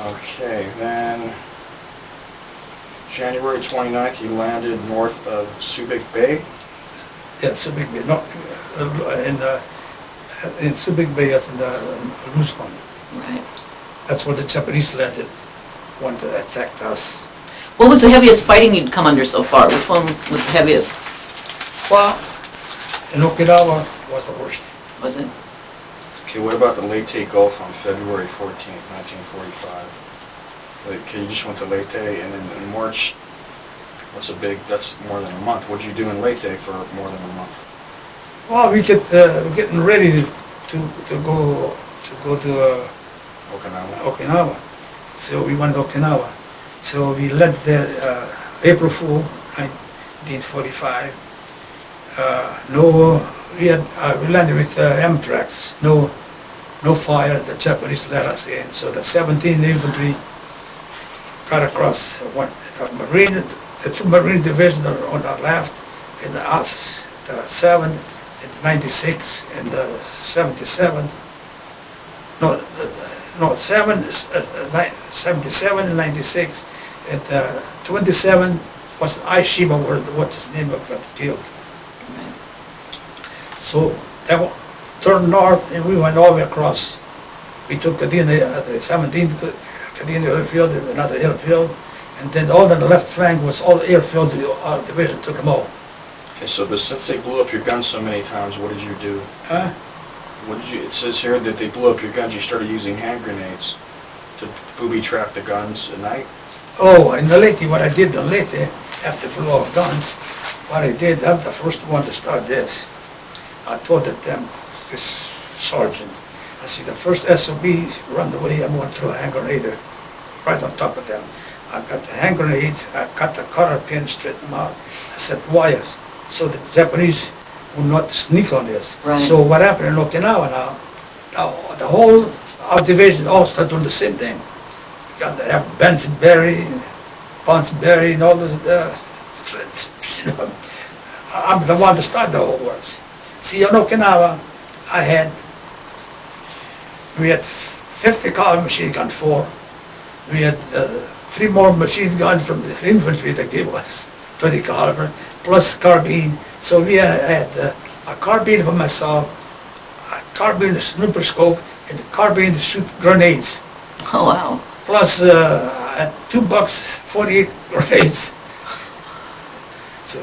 Okay, then January 29th, you landed north of Subic Bay. Yeah, Subic Bay, not in Subic Bay, as in the Luzon. Right. That's where the Japanese landed when they attacked us. What was the heaviest fighting you'd come under so far? Which one was the heaviest? Well, in Okinawa was the worst. Was it? Okay, what about the Leyte Gulf on February 14th, 1945? Okay, you just went to Leyte, and then in March, that's more than a month. What'd you do in Leyte for more than a month? Well, we're getting ready to go to Okinawa. So we went to Okinawa. So we left there April 4, 1945. We landed with Amtracs. No fire. The Japanese let us in. So the 17th Infantry got across. The two Marine divisions are on our left, and us, the 7th, and 96, and the 77. No, 77 and 96, and 27 was Aishima, what's his name, got killed. Right. So that turned north, and we went all the way across. We took Kadena, the 17th Kadena airfield, and another airfield, and then all on the left flank was all the airfields. Our division took them all. Okay, so since they blew up your guns so many times, what did you do? It says here that they blew up your guns. You started using hand grenades to booby trap the guns at night. Oh, in the Leyte, what I did in Leyte, after blew off guns, what I did, I'm the first one to start this. I told them, this sergeant, I see the first SOB run away, I'm going to throw a hand grenade right on top of them. I got the hand grenades, I cut the cotter pin, straighten them out, I set wires, so the Japanese would not sneak on this. Right. So what happened in Okinawa now, the whole, our division all started doing the same thing. We got to have Bonsonberry, and all those, I'm the one to start the whole works. See, in Okinawa, we had 50 caliber machine gun, 4. We had 3 more machine guns from the infantry that gave us 20 caliber, plus carbine. So we had a carbine for myself, a carbine to snooper scope, and a carbine to shoot grenades. Oh, wow. Plus at $2 48 grenades. So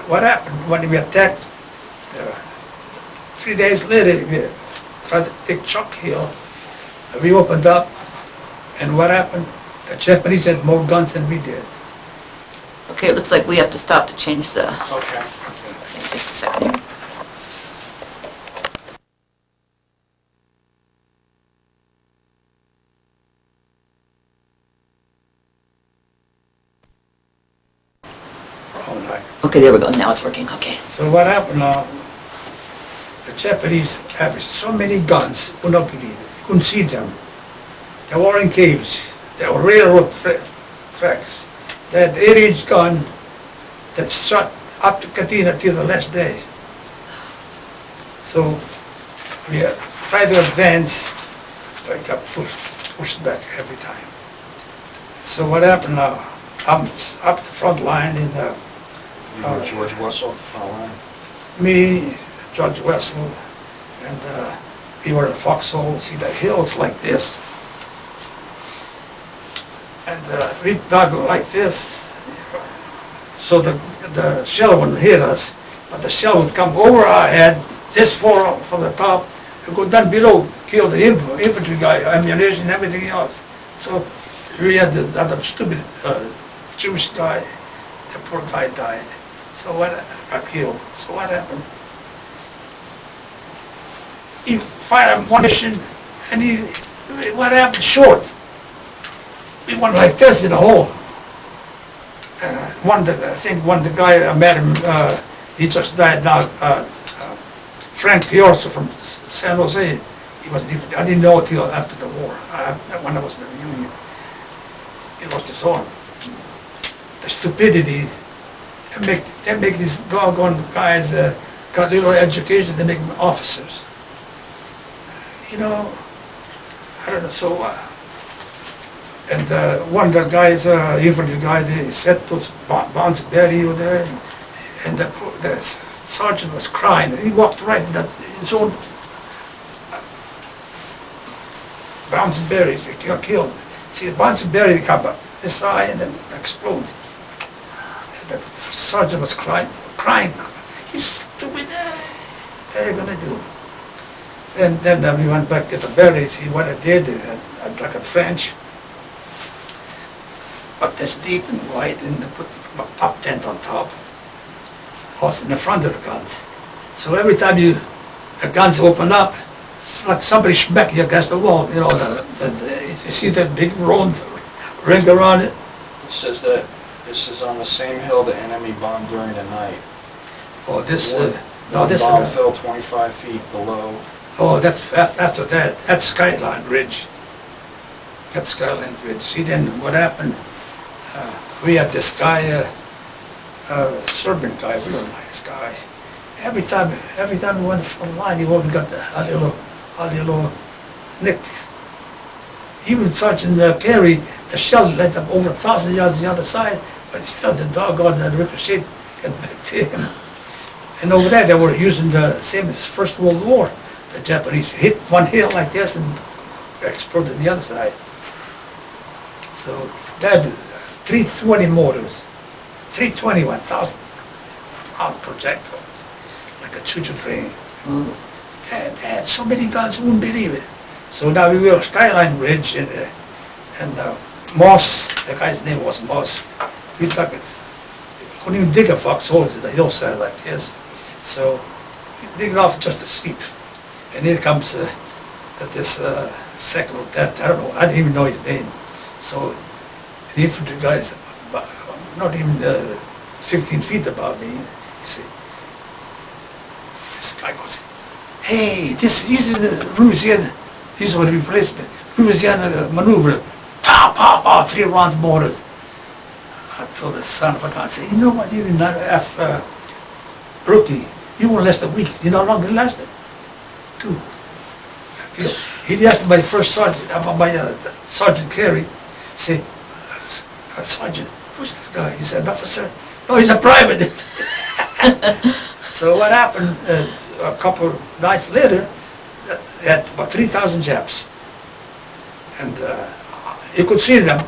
what happened when we attacked? 3 days later, we tried to take Chuck Hill. We opened up, and what happened? The Japanese had more guns than we did. Okay, it looks like we have to stop to change the... Okay. Just a second here. All night. Okay, there we go. Now it's working. Okay. So what happened now? The Japanese had so many guns, you could not believe it. You couldn't see them. They were in caves. They were railroad tracks. They had 8-inch gun that shot up to Katina till the last day. So we tried to advance, but it got pushed back every time. So what happened now? I'm up the front line in the... You were George Wessel at the front line. Me, George Wessel, and we were in Foxhole. See the hills like this. And we dug like this. So the shell wouldn't hit us, but the shell would come over our head, this far from the top, and go down below, kill the infantry guy, ammunition, everything else. So we had the other stupid Jewish guy, the poor guy died. So what got killed? So what happened? He fired ammunition, and what happened? Short. We went like this in a hole. I think one of the guy I met him, he just died now. Frank Piorso from San Jose. He wasn't even, I didn't know until after the war. When I was in the Union, it was the song. The stupidity. They make these doggone guys got little education. They make them officers. You know, I don't know. So And one of the guys, infantry guy, they set those bombs buried over there, and the sergeant was crying. He walked right in his own bombs and berries. They got killed. See, the bombs and berries come up this eye and then explode. And the sergeant was crying. You stupid! What are you gonna do? Then we went back to the berries. See what I did? Like a trench. But that's deep and wide, and put a top tent on top, also in the front of the guns. So every time the guns open up, it's like somebody smack you against the wall. You know, you see that big round ring around it. It says that this is on the same hill the enemy bombed during the night. Oh, this One bomb fell 25 feet below. Oh, that's after that. That's Skyline Ridge. That's Skyline Ridge. See, then what happened? We had this guy, Serbian guy, real nice guy. Every time we went from line, he always got a little nicks. Even Sergeant Carey, the shell let up over 1,000 yards on the other side, but still the doggone ricochet got back to him. And over there, they were using the same as First World War. The Japanese hit one hill like this and exploded the other side. So that 320 mortars, 320, 1,000 pound projectile, like a choo-choo train. And they had so many guns, you wouldn't believe it. So now we were on Skyline Ridge, and Moss, the guy's name was Moss. We took it. Couldn't even dig a foxhole in the hillside like this. So he digged off just to sleep. And here comes this second lieutenant, I don't know, I didn't even know his name. So the infantry guy is not even 15 feet above me. He said, this guy goes, hey, this is the Louisiana, this is what the replacement, Louisiana maneuver, pow, pow, pow, 3 rounds mortars. I told the son of a gun, I said, you know what, you're not rookie, you won't last a week, you know how long it lasted? 2. He asked my first sergeant, my Sergeant Carey, say, Sergeant, who's this guy? He said, an officer. No, he's a private. So what happened, a couple of nights later, they had about 3,000 Japs. And you could see them,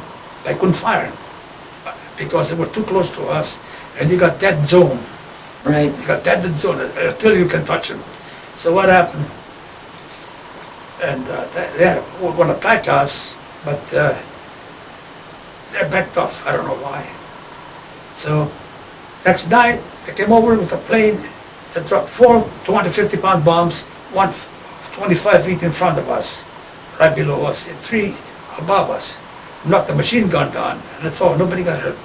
I couldn't fire them, because they were too close to us, and you got that zone. Right. You got that zone, until you can touch them. So what happened? And they were going to attack us, but they backed off. I don't know why. So next night, they came over with a plane that dropped 4 250-pound bombs, one 25 feet in front of us, right below us, and 3 above us. Knocked the machine gun down, and that's all. Nobody got hurt.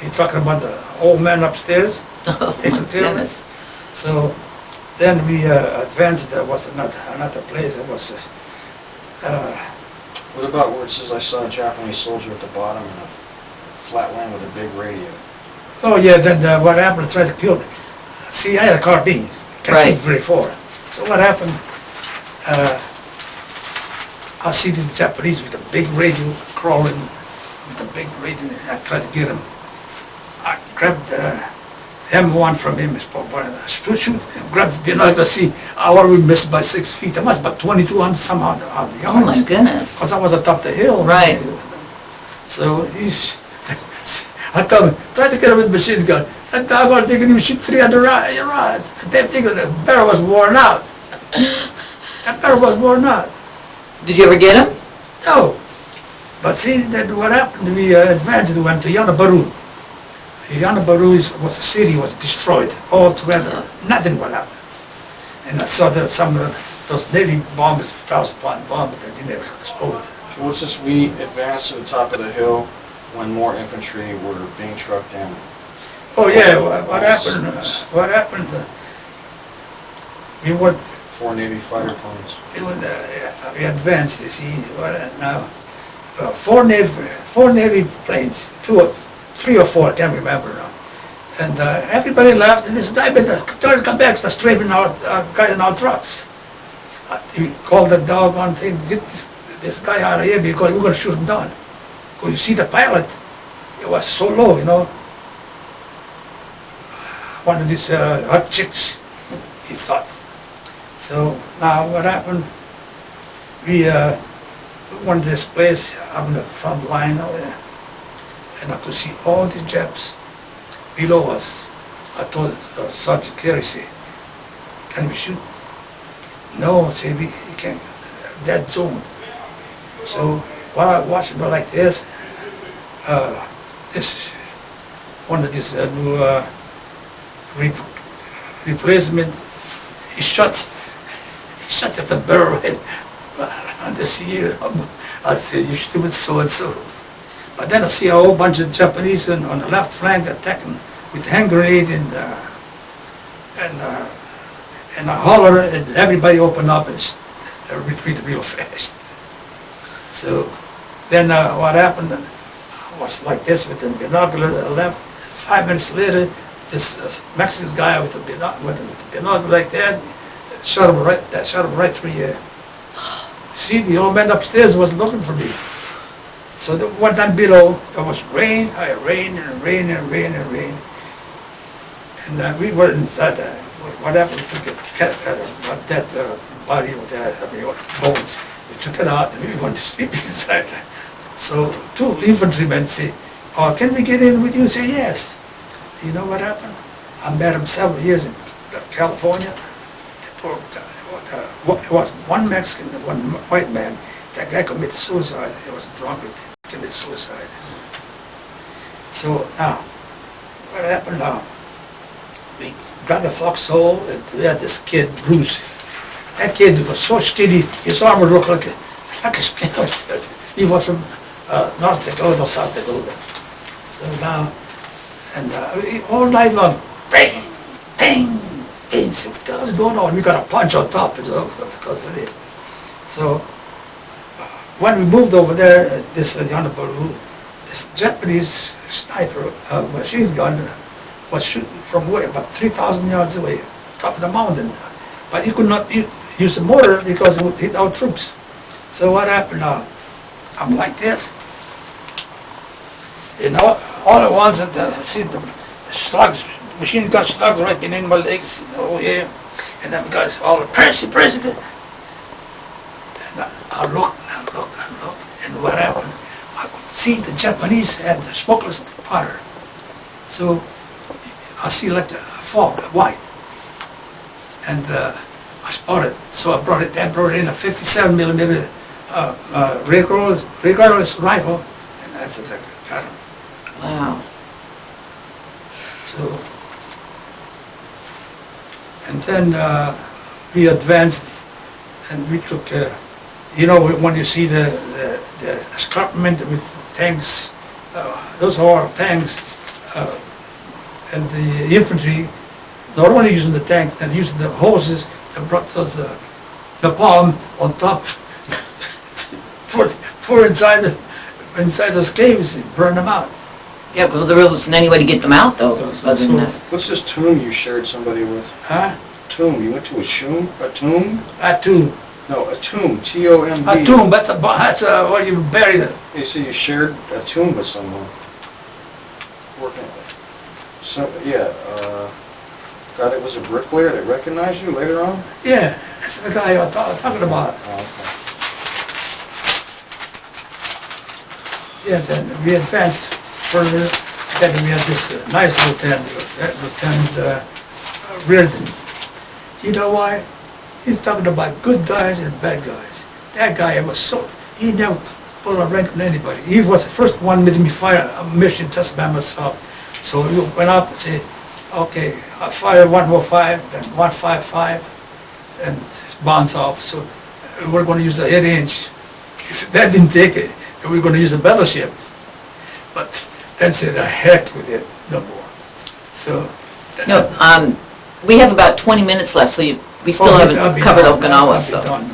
You're talking about the old man upstairs? Taking care of it. So then we advanced. There was another place. It was. What about where it says I saw a Japanese soldier at the bottom in a flat land with a big radio? Oh yeah. Then what happened? Tried to kill me. See, I had a carbine. Can't shoot very far. So what happened? I see these Japanese with a big radio crawling with a big radio. I tried to get him. I grabbed M1 from him, shoot, grabbed the binocular, see, our we missed by 6 feet. I must about 2,200 somehow yards. Oh my goodness. Because I was atop the hill. Right. So I told him, try to get him with a machine gun. That doggone thing can even shoot 300 rods. The damn thing, the barrel was worn out. That barrel was worn out. Did you ever get him? No. But see, then what happened, we advanced and went to Yanabaru. Yanabaru was a city, was destroyed altogether. Nothing was out there. And I saw that some of those Navy bombers, 1,000-pound bombs, that didn't ever explode. Well, it says we advanced to the top of the hill when more infantry were being trucked in. Oh yeah, what happened? What happened? We went. 4 Navy fighter planes. We advanced. You see, now 4 Navy planes, 2 or 3 or 4, I can't remember now. And everybody left, and this guy made the third come back, started strafing our guys in our trucks. We called the doggone thing, get this guy out of here because we're going to shoot him down. Because you see the pilot, it was so low, you know. One of these hot chicks, he thought. So now what happened, we went to this place up in the front line over there, and I could see all the Japs below us. I told Sergeant Carey, say, can we shoot? No, say, we can't, dead zone. So while I watched it like this, this one of these new replacement, he shot at the barrel head on the ear. I said, you stupid so-and-so. But then I see a whole bunch of Japanese on the left flank attacking with hand grenade and a holler, and everybody opened up and retreated real fast. So then what happened, I was like this with the binocular left. 5 minutes later, this Mexican guy with the binocular like that, shot him right through the air. See, the old man upstairs was looking for me. So the one down below, there was rain, rain and rain and rain and rain. And we were inside, what happened, we took that body with that, bones, we took it out and we went to sleep inside. So 2 infantrymen say, oh, can we get in with you? Say, yes. You know what happened? I met him several years in California. It was one Mexican and one white man. That guy committed suicide. He was drunk and committed suicide. So now, what happened now? We got the foxhole and we had this kid, Bruce. That kid was so skinny, his armor looked like a skeleton. He was from North Dakota or South Dakota. So now, and all night long, bang, bang, bang. So what was going on? We got a punch on top of it because of it. So when we moved over there, this Japanese sniper machine gun was shooting from way about 3,000 yards away, top of the mountain. But he could not use the mortar because it would hit our troops. So what happened now? I'm like this. And all at once, see the slugs, machine gun slugs right beneath my legs over here. And then guys all, Persi, President. And I look, and what happened? I could see the Japanese had the smokeless powder. So I see like the fog, white. And I spotted, so I brought it in a 57 millimeter regardless rifle, and that's exactly got him. Wow. So, and then we advanced, and we took, you know, when you see the escarpment with tanks, those are our tanks, and the infantry, not only using the tanks, they're using the hoses that brought those, the palm on top, pour inside those caves and burn them out. Yeah, because there wasn't any way to get them out, though, other than that. What's this tomb you shared somebody with? Huh? Tomb, you went to a tomb? A tomb? A tomb. No, a tomb, T-O-M-B. A tomb, that's where you bury them. You see, you shared a tomb with someone. Working, so, yeah, guy that was a bricklayer that recognized you later on? Yeah, that's the guy I was talking about. Oh, okay. Yeah, then we advanced further, then we had this nice Lieutenant Reardon. You know why? He's talking about good guys and bad guys. That guy was so, he never pulled a rank on anybody. He was the first one with me fire a mission just by myself. So we went out and said, okay, I fire 105, then 155, and it bounce off. So we're going to use the 8-inch. If that didn't take it, we were going to use a battleship. But then said, the heck with it, no more. So. No, we have about 20 minutes left, so we still haven't covered Okinawa, so. I'll be done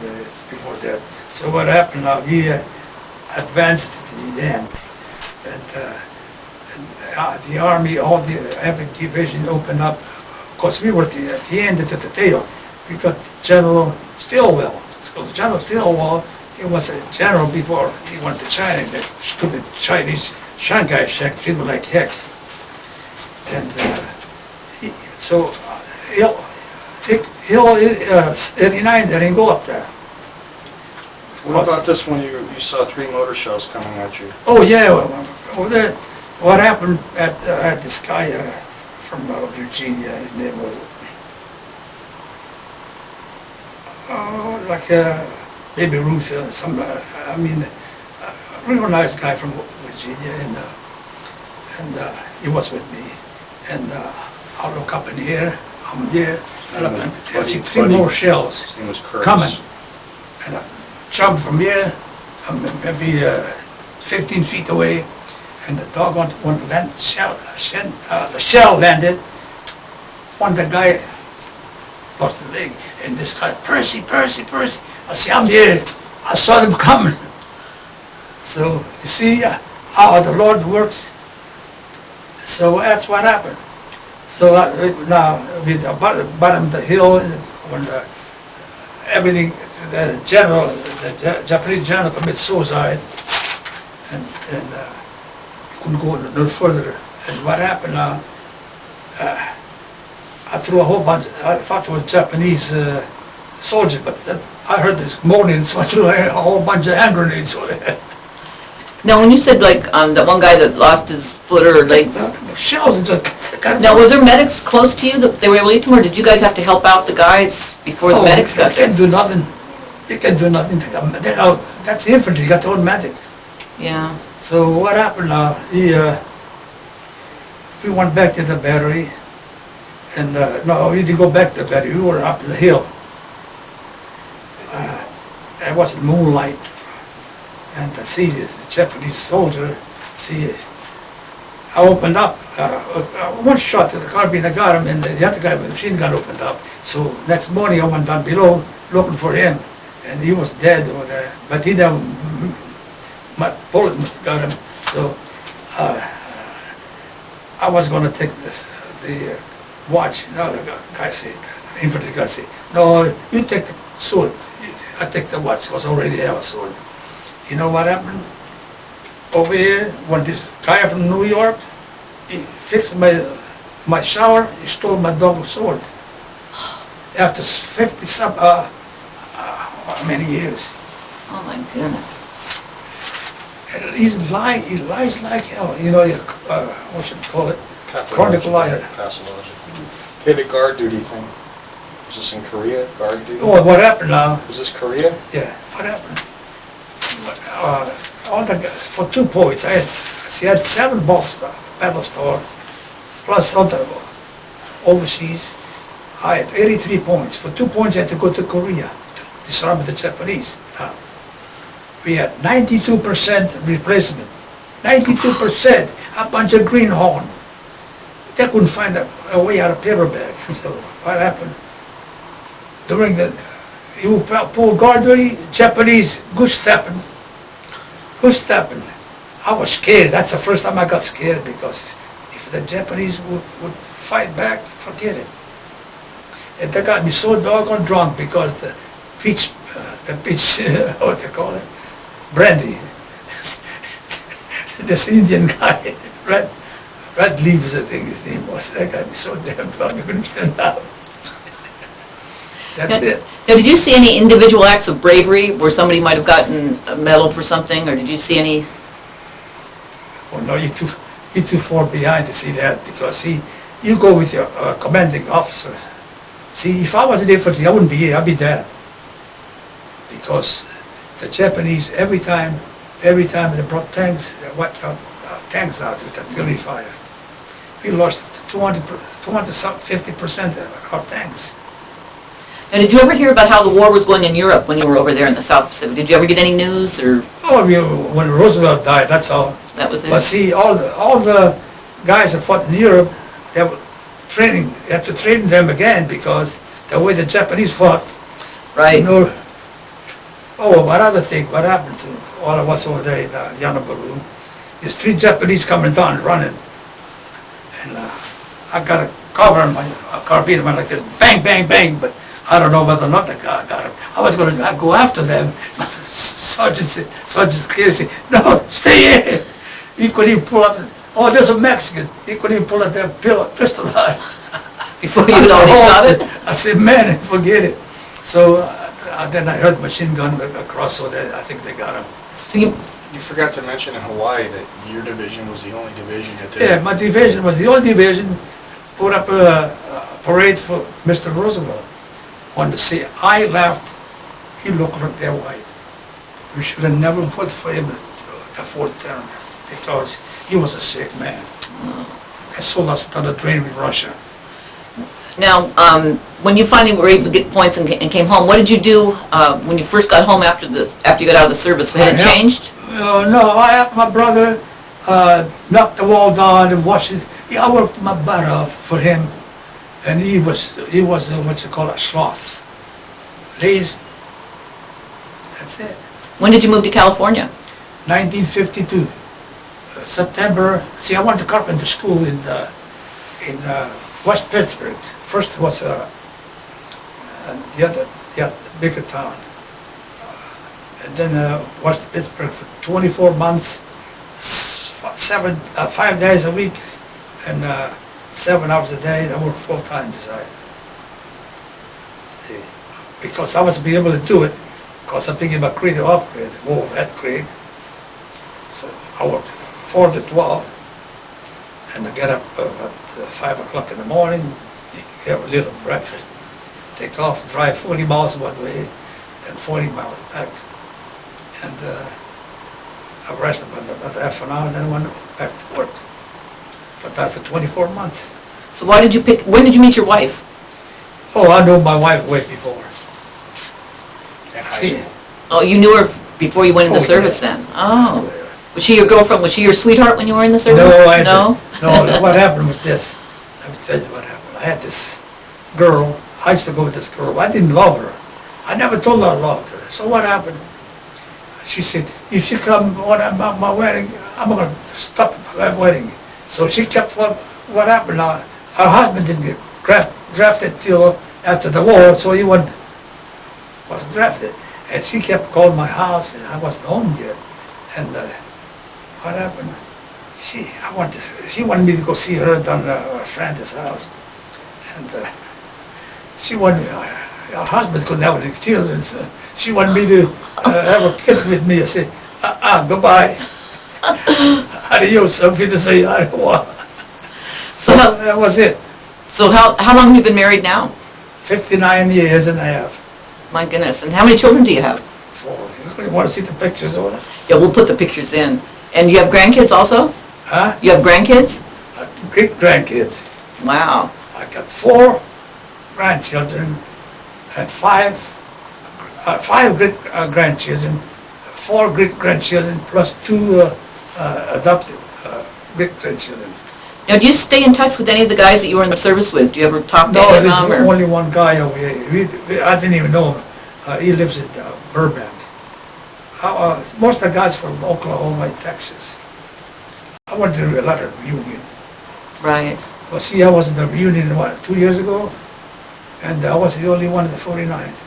before that. So what happened now, we advanced to the end. And the army, every division opened up. Of course, we were at the end, at the tail. We got General Stilwell. So General Stilwell, he was a general before he went to China. That stupid Chinese Shanghai shack treated like heck. And he'll 89 didn't go up there. What about this when you saw 3 motor shells coming at you? Oh yeah, what happened at this guy from Virginia, his name was like Baby Ruth, I mean, a real nice guy from Virginia, and he was with me, and I look up in here, I'm here, and I see 3 more shells His name was Curtis. coming, and I jump from here, I'm maybe 15 feet away, and the dog went to land, the shell landed, the guy lost his leg, and this guy, Percy, Percy, Percy, I say, I'm here, I saw them coming. So, you see how the Lord works? So that's what happened. So now, with the bottom of the hill, when everything, the Japanese general committed suicide, and couldn't go no further. And what happened now, I threw a whole bunch, I thought it was Japanese soldiers, but I heard this moaning, so I threw a whole bunch of hand grenades. Now, when you said like that one guy that lost his foot or leg, The shells just got... now were there medics close to you that they were able to get to him, or did you guys have to help out the guys before the medics got They there? can't do nothing. They can't do nothing. That's the infantry, you got the automatic. Yeah. So what happened now, we went back to the battery, and no, we didn't go back to the battery, we were up the hill. It was moonlight, and to see the Japanese soldier, I opened up, one shot to the carbine, I got him, and the other guy with the machine gun opened up. So next morning I went down below looking for him, and he was dead over there, but he never, my bullet must have got him. So I was going to take the watch. No, the guy said, the infantry guy said, no, you take the sword. I take the watch. It was already have a sword. You know what happened? Over here, when this guy from New York, he fixed my shower, he stole my double sword. After 50-some, many years. Oh my goodness. And he lies like hell, you know, what should you call it? Chronicle liar. Pathological. Okay, the guard duty thing. Is this in Korea, guard duty? Oh, what happened now? Is this Korea? Yeah, what happened? For 2 points, I had 7 battle star, plus on the overseas, I had 83 points. For 2 points, I had to go to Korea to disarm the Japanese. We had 92% replacement. 92%, a bunch of greenhorn. They couldn't find a way out of paperback. So what happened? During the pull guard duty, Japanese goose stepping. I was scared. That's the first time I got scared, because if the Japanese would fight back, forget it. And they got me so doggone drunk because the peach, what do you call it? Brandy. This Indian guy, Red Leaves, I think his name was. That got me so damn drunk I couldn't stand up. That's it. Now, did you see any individual acts of bravery where somebody might have gotten a medal for something, or did you see any? Oh no, you're too far behind to see that, because you go with your commanding officer. See, if I was in infantry, I wouldn't be here, I'd be dead. Because the Japanese, every time they brought tanks, they wiped out tanks out with artillery fire. We lost 50% of our tanks. Now, did you ever hear about how the war was going in Europe when you were over there in the South Pacific? Did you ever get any news, or? Oh, when Roosevelt died, that's all. That was it? But see, all the guys that fought in Europe, they were training, you had to train them again, because the way the Japanese fought. Right. You know, oh, one other thing, what happened to all of us over there in Yanabaru, there's 3 Japanese coming down running, and I got a cover on my carbine like this, bang, bang, bang, but I don't know whether or not I got him. I was going to go after them. Sergeant clearly said, "No, stay here." He couldn't even pull up. Oh, there's a Mexican. He couldn't even pull up that pistol out. Before you had already shot it? I said, "Man, forget it." So then I heard machine gun across, so I think they got him. So you, You forgot to mention in Hawaii that your division was the only division that did. Yeah, my division was the only division put up a parade for Mr. Roosevelt. On the sea, I laughed. He looked like they're white. We should have never voted for him the fourth term because he was a sick man. And sold us down the drain with Russia. now, when you finally were able to get points and came home, what did you do when you first got home after you got out of the service? Had it changed? No, I helped my brother knock the wall down and wash it. Yeah, I worked my butt off for him, and he was what you call a sloth, lazy. That's it. When did you move to California? 1952, September. See, I went to carpenter school in West Pittsburgh. First was the bigger town. And then West Pittsburgh for 24 months, 5 days a week, and 7 hours a day. I worked full-time beside. See, because I was be able to do it, because I'm thinking about creative upgrade, overhead crane. So I worked 4 to 12, and I get up at 5 o'clock in the morning, have a little breakfast, take off, drive 40 miles one way, and 40 miles back. And I rested about half an hour, and then I went back to work. For that for 24 months. So when did you meet your wife? Oh, I knew my wife way before. In high See, school. Oh, you knew her before you went in the Oh, service yeah. then? Oh. Was she your girlfriend? Was she your sweetheart when you were in the service? No, no, what happened was this. Let me tell you what happened. I had this girl, I used to go with this girl. I didn't love her. I never told her I loved her. So what happened? She said, if she come on my wedding, I'm going to stop my wedding. So she kept what happened now. Her husband didn't get drafted till after the war, so he was drafted. And she kept calling my house, and I wasn't home yet. And what happened? She wanted me to go see her down at her friend's house. And she wanted, her husband couldn't have any children, so she wanted me to have a kid with me. I said, goodbye. Adios, something to say, I don't want. So that was it. So how long have you been married now? 59 years and a half. My goodness. And how many children do you have? 4. You want to see the pictures of that? Yeah, we'll put the pictures in. And you have grandkids also? Huh? You have grandkids? Great grandkids. Wow. I got 4 grandchildren and 5 great grandchildren, 4 great grandchildren plus 2 adopted great grandchildren. Now, do you stay in touch with any of the guys that you were in the service with? Do you ever talk to No, any of there's them? Or? only one guy over here. I didn't even know him. He lives in Burbank. Most of the guys from Oklahoma and Texas. I went to a lot of reunion. Right. Well, see, I was in the reunion, 2 years ago, and I was the only one in the 49th.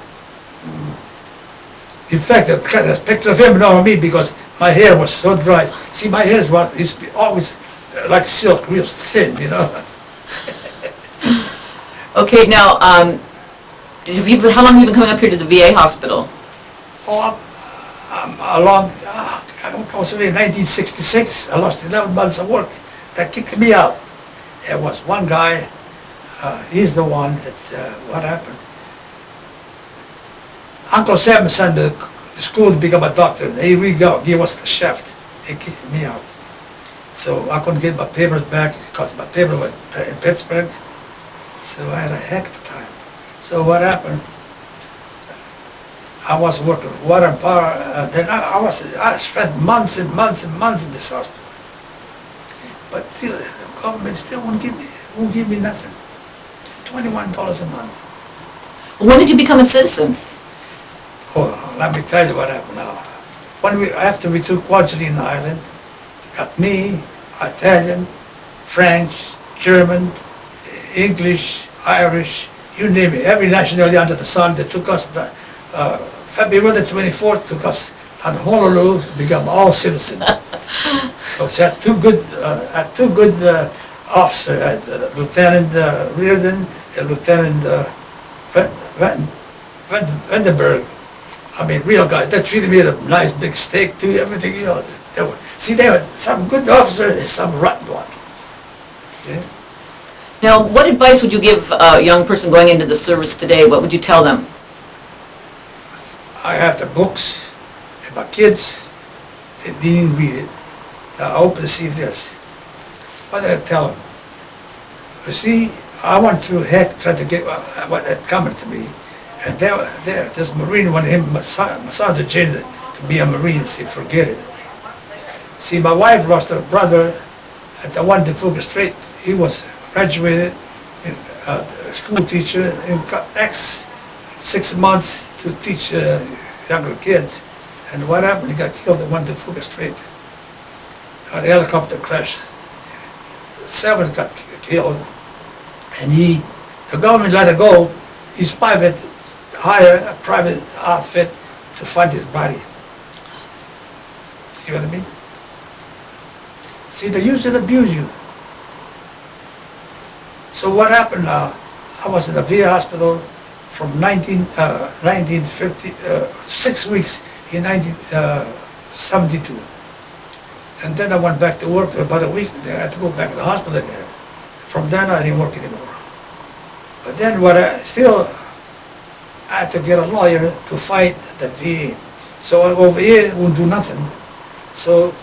In fact, I got a picture of him, not of me, because my hair was so dry. See, my hair used to be always like silk, real thin, you know. Okay, now, how long have you been coming up here to the VA hospital? Oh, I'm along, I was in 1966. I lost 11 months of work. That kicked me out. There was one guy, he's the one that, what happened? Uncle Sam sent me to school to become a doctor. He gave us the shaft. He kicked me out. So I couldn't get my papers back because my paper was in Pittsburgh. So I had a heck of a time. So what happened? I was working with water and power. Then I spent months and months and months in this hospital. But still, the government still won't give me nothing. $21 a month. When did you become a citizen? Oh, let me tell you what happened now. After we took Aleutian Island, got me, Italian, French, German, English, Irish, you name it, every nationality under the sun. They took us, February the 24th, took us and Honolulu become all citizen. So she had two good officers, Lieutenant Reardon and Lieutenant Vandenberg. I mean, real guys. They treated me with a nice big steak too, everything, you know. They were some good officers and some rotten one. Yeah? Now, what advice would you give a young person going into the service today? What would you tell them? I have the books, and my kids, they didn't read it. Now I hope to see this. What did I tell them? You see, I went through heck trying to get what had coming to me. And this Marine wanted him, massage the gender to be a Marine. See, forget it. See, my wife lost her brother at the one Fuga Strait. He was graduated, a school teacher, in next 6 months to teach younger kids. And what happened? He got killed at one Fuga Strait. A helicopter crash. 7 got killed, and the government let it go. His private hired a private outfit to find his body. See what I mean? See, they use and abuse you. So what happened now? I was in the VA hospital from 1950, 6 weeks in 1972. And then I went back to work for about a week. Then I had to go back to the hospital again. From then I didn't work anymore. But then I had to get a lawyer to fight the VA. So over here wouldn't do nothing. So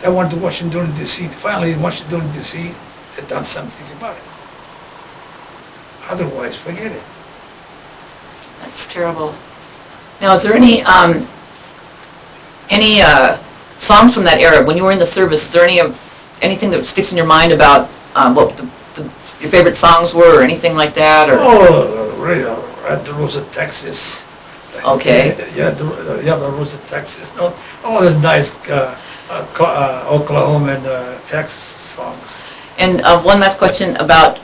I went to Washington D.C. Finally in Washington D.C. they done something about it. Otherwise, forget it. That's terrible. Now, is there any songs from that era when you were in the service? Is there anything that sticks in your mind about what your favorite songs were, or anything like that? Or? Oh, Red Rosa, Texas. Okay. Yeah, the Yellow Rosa, Texas. No, all those nice Oklahoma and Texas songs. And one last question about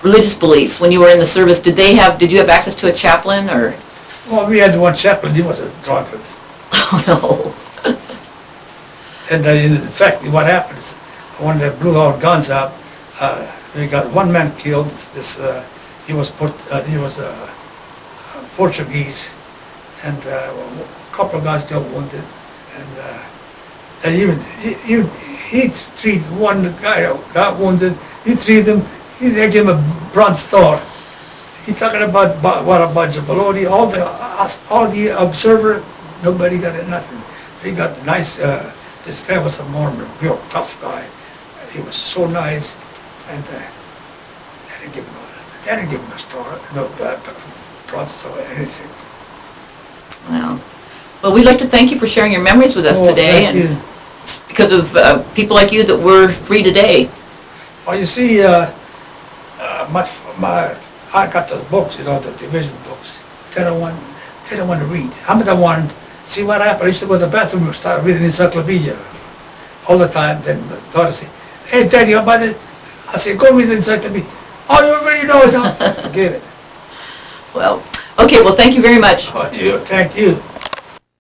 religious beliefs. When you were in the service, did you have access to a chaplain, or? Well, we had one chaplain. He was a drunkard. Oh no. And in fact, what happened is when they blew our guns up, we got one man killed. He was Portuguese, and a couple of guys got wounded. And even he treated one guy who got wounded. He treated him. They gave him a bronze star. He talking about what about Jabalodi, all the observer, nobody got nothing. He got nice. This guy was a Mormon, real tough guy. He was so nice, and they didn't give him a star, no bronze star, anything. Wow. Well, we'd like to thank you for sharing your memories with us today, thank you. It's because of people like you that we're free today. Well, you see, I got those books, the division books. They don't want to read. I'm the one. See what happened? I used to go to the bathroom and start reading encyclopedia all the time. Then my daughter say, "Hey, Daddy, how about it?" I say, "Go read the encyclopedia." "Oh, you already know it." Forget it. Well, okay. Well, thank you very much. Thank you.